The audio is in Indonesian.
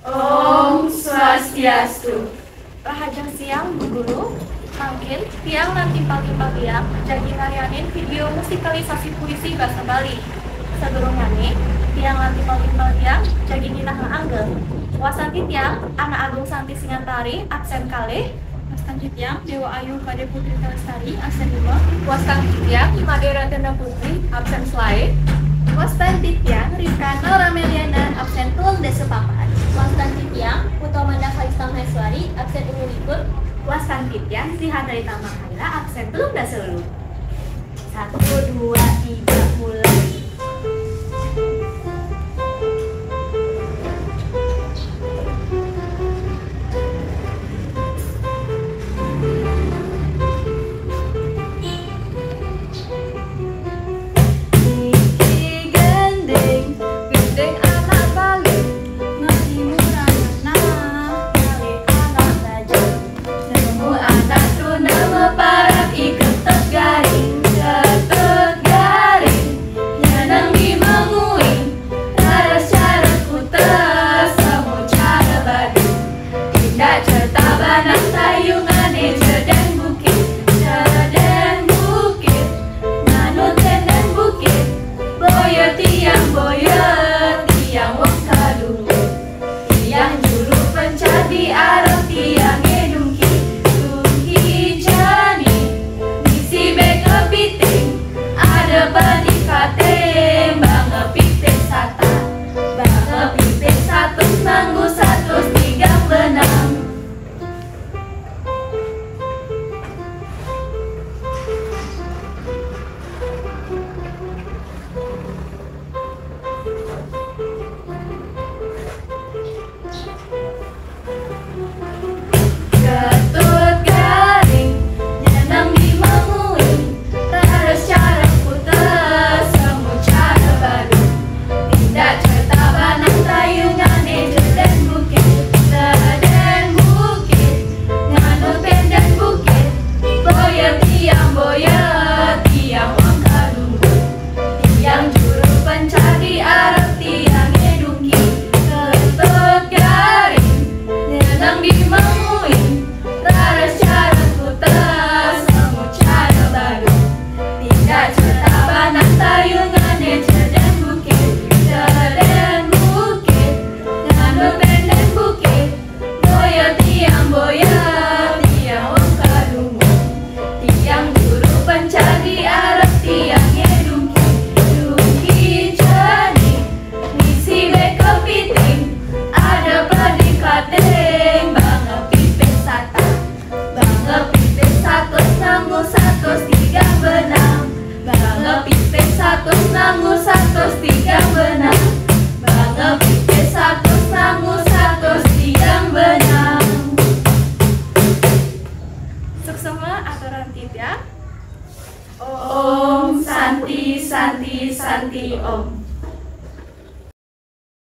Om Swastiastu. Rahajang siang, Bu Guru. Mangkin, tiang nanti timpal-timpal tiang, jadi ngarianin video musikalisasi puisi bahasa Bali. Sebelumnya nih, tiang nanti timpal-timpal tiang, jadi ninah anggel. Wasanti tiang, anak agung Santi Singantari, absen kalih. Wasanti tiang, Dewa Ayu Made Putri Kalestari, absen 5. Wasanti tiang, Madera Tenda Putri, absen selai. Wasanti tiang, Rizkano Rameliana, absen tulung desa papat. Wasanti tiang, Utomanda Kalista Maheswari, absen ungu. Wasanti tiang, Zihadari Tamakhaila, absen tulung dasa lulu. 1, 2, 3, mulai. Om Santi Santi Santi Om.